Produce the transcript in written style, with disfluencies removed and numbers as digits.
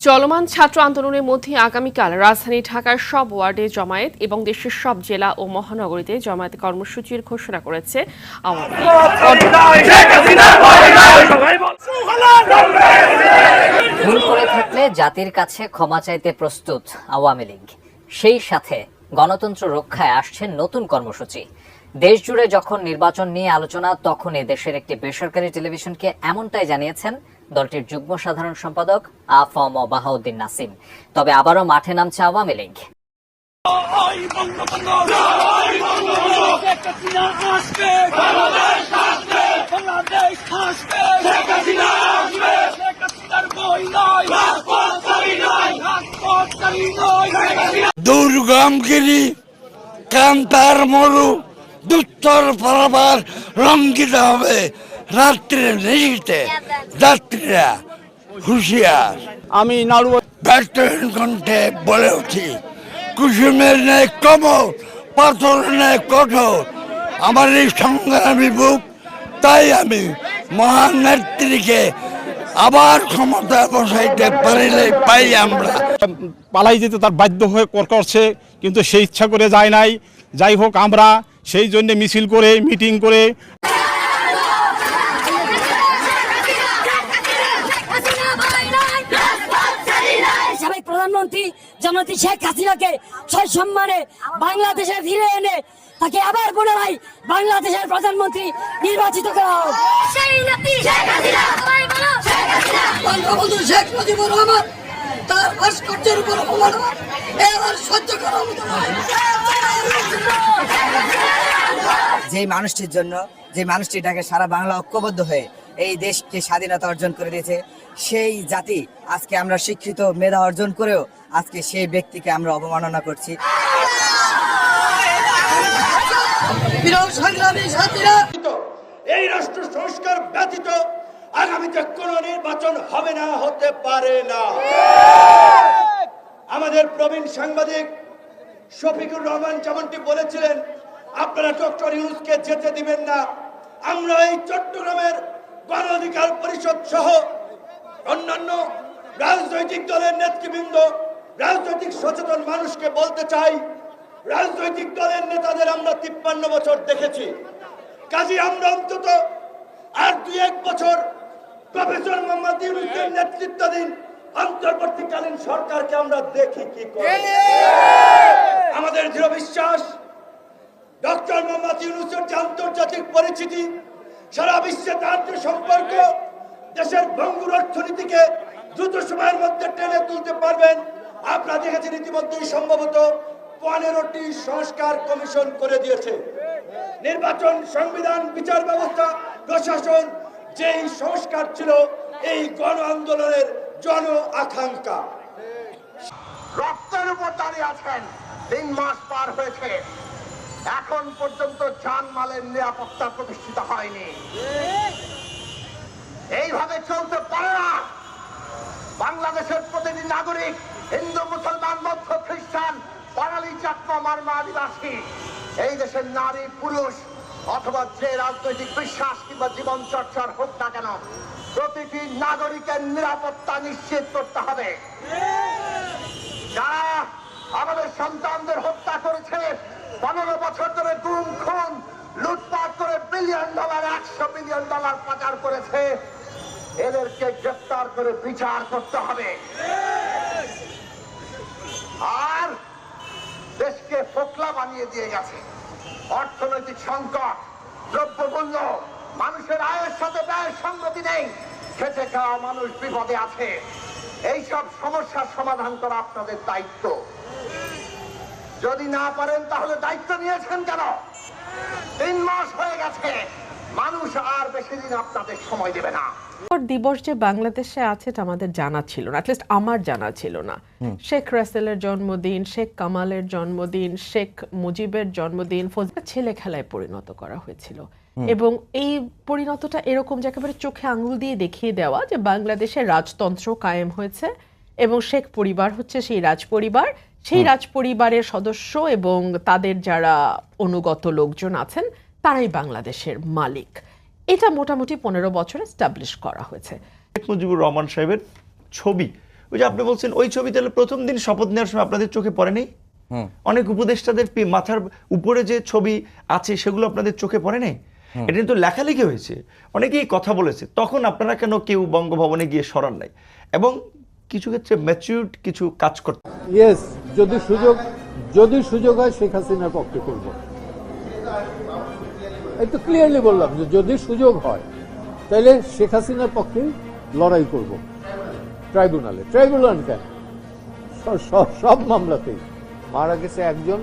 চলমান ছাত্র আন্দোলনের মধ্যে আগামীকাল রাজধানী ঢাকার সব ওয়ার্ডে জমায়েত এবং দেশের সব জেলা ও মহানগরীতে জমায়েত কর্মসূচির ঘোষণা করেছে আওয়ামী লীগ। ভুল করে থাকলে জাতির কাছে ক্ষমা চাইতে প্রস্তুত আওয়ামী লীগ। সেই সাথে গণতন্ত্র রক্ষায় আসছে নতুন কর্মসূচি। দেশ জুড়ে যখন নির্বাচন নিয়ে আলোচনা, তখন দেশের একটি বেসরকারি টেলিভিশনকে এমনটাই জানিয়েছেন দলটির যুগ্ম সাধারণ সম্পাদক আ.ফ.ম. বাহাউদ্দিন নাসিম। তবে আবারও মাঠে নামছে আওয়ামী লীগ। দুর্গমগিরি কান্তার মরু দুত্তর পারাবার রঙ্গিত হবে রাত্রে নিশীতে যাত্রীরা হুঁশিয়ার। আমি নাড়ু ব্যর্থহীন কণ্ঠে বলে উঠি, কুসুমের ন্যায় কোমল, পাথর ন্যায় কঠোর আমার এই সংগ্রামী বুক। তাই আমি মহান নেত্রীকে আবার ক্ষমতা বসাইতে পারিলে পাই আমরা। পালাই যেতে তার বাধ্য হয়ে করছে, কিন্তু সে ইচ্ছা করে যায় নাই। যাই হোক, আমরা সেই জন্য মিছিল করে মিটিং করে প্রধানমন্ত্রী জননেত্রী শেখ হাসিনাকে সসম্মানে বাংলাদেশে ফিরে এনে তাকে আবার পুনরায় বাংলাদেশের প্রধানমন্ত্রী নির্বাচিত করা হোক। বঙ্গবন্ধু শেখ মুজিবুর রহমান তার ভাস্কর্যের উপর সহ্য করা যে মানুষটির জন্য, যে মানুষটিটাকে সারা বাংলা ঐক্যবদ্ধ হয়ে এই দেশকে স্বাধীনতা অর্জন করে দিয়েছে, সেই জাতি আজকে আমরা শিক্ষিত মেধা অর্জন করেও আজকে সেই ব্যক্তিকে আমরা অবমাননা করছি। এই রাষ্ট্র সংস্কার ব্যতীত আগামীতে কোন নির্বাচন হবে না, হতে পারে না। আমাদের প্রবীণ সাংবাদিক শফিকুর রহমান যেমনটি বলেছিলেন, আপনারা ডক্টর ইউনূসকে যেতে দিবেন না। আমরা এই চট্টগ্রামের গণ অধিকার পরিষদ সহ অন্যান্য রাজনৈতিক দলের নেতৃবৃন্দ, রাজনৈতিক সচেতন মানুষকে বলতে চাই, রাজনৈতিক দলের নেতাদের আমরা 53 বছর দেখেছি। কাজী আমরা অন্তত আর 2-1 বছর প্রফেসর মোহাম্মদ ইউনূসের নেতৃত্বাধীন অন্তর্বর্তীকালীন সরকারকে আমরা দেখি কি করে। আমাদের দৃঢ় বিশ্বাস, ডক্টর মোহাম্মদ ইউনূসের যে আন্তর্জাতিক পরিচিতি, সারা বিশ্বে তার যে সম্পর্ক, দেশের ভঙ্গুর অর্থনীতিকে দ্রুত সময়ের মধ্যে টেনে তুলতে পারবেন। আপনারা দেখেছেন ইতিমধ্যেই সম্ভবত 15টি সংস্কার কমিশন করে দিয়েছে। নির্বাচন, সংবিধান, বিচার ব্যবস্থা, প্রশাসন, যেই সংস্কার ছিল এই গণ আন্দোলনের জন আকাঙ্ক্ষা। রক্তের উপর দাঁড়িয়ে আছেন, 3 মাস পার হয়েছে, এখন পর্যন্ত জানমালের নিরাপত্তা প্রতিষ্ঠিত হয়নি। এইভাবে চলতে পারে না। বাংলাদেশের প্রতিটি নাগরিক, হিন্দু, মুসলমান, বৌদ্ধ, খ্রিস্টান, বাঙালি, চাকমা, মারমা, আদিবাসী, এই দেশের নারী, পুরুষ অথবা যে রাজনৈতিক বিশ্বাস কিংবা জীবন চর্চার হোক না কেন, প্রতিটি নাগরিকের নিরাপত্তা নিশ্চিত করতে হবে। যারা আমাদের সন্তানদের হত্যা করেছে, 15 বছর ধরে গুম, খুন, লুটপাট করে $1 বিলিয়ন, $100 বিলিয়ন পাচার করেছে, এদেরকে গ্রেফতার করে বিচার করতে হবে। আর দেশকে ফোকলা বানিয়ে দিয়ে গেছে অর্থনৈতিক সংকট, দ্রব্যমূল্য, মানুষের আয়ের সাথে ব্যয়ের সঙ্গতি নেই, খেটে খাওয়া মানুষ বিপদে আছে। এইসব সমস্যার সমাধান করা আপনাদের দায়িত্ব। যদি না পারেন তাহলে দায়িত্ব নিয়েছেন কেন? 3 মাস হয়ে গেছে, মানুষ আর বেশি দিন আপনাদের সময় দেবে না। দিবস যে বাংলাদেশে আছে এটা আমাদের জানা ছিল না, অ্যাটলিস্ট আমার জানা ছিল না। শেখ রাসেলের জন্মদিন, শেখ কামালের জন্মদিন, শেখ মুজিবের জন্মদিন ছেলে খেলায় পরিণত করা হয়েছিল। এবং এই পরিণতটা এরকম যে একেবারে চোখে আঙুল দিয়ে দেখিয়ে দেওয়া যে বাংলাদেশের রাজতন্ত্র কায়েম হয়েছে এবং শেখ পরিবার হচ্ছে সেই রাজপরিবার, সেই রাজপরিবারের সদস্য এবং তাদের যারা অনুগত লোকজন আছেন তারাই বাংলাদেশের মালিক। এটা মোটামুটি 15 বছরে এস্টাবলিশ করা হয়েছে। শেখ মুজিবুর রহমান সাহেবের ছবি ওই যে আপনি বলছেন ওই ছবি তাহলে প্রথম দিন শপথ নেওয়ার সময় আপনাদের চোখে পড়েনি? অনেক উপদেষ্টাদের মাথার উপরে যে ছবি আছে সেগুলো আপনাদের চোখে পড়ে নাই? এটা কিন্তু লেখালেখি হয়েছে, অনেকেই কথা বলেছে, তখন আপনারা কেন কেউ বঙ্গভবনে গিয়ে সরান নাই? এবং কিছু ক্ষেত্রে ম্যাচিউরড কিছু কাজ করতে। ইয়েস, যদি সুযোগ হয় শেখ হাসিনার পক্ষে করব। এই তো ক্লিয়ারলি বললাম যে যদি সুযোগ হয় তাহলে শেখ হাসিনার পক্ষে লড়াই করব ট্রাইব্যুনাল কেন, সব মামলাতেই। মারা গেছে একজন।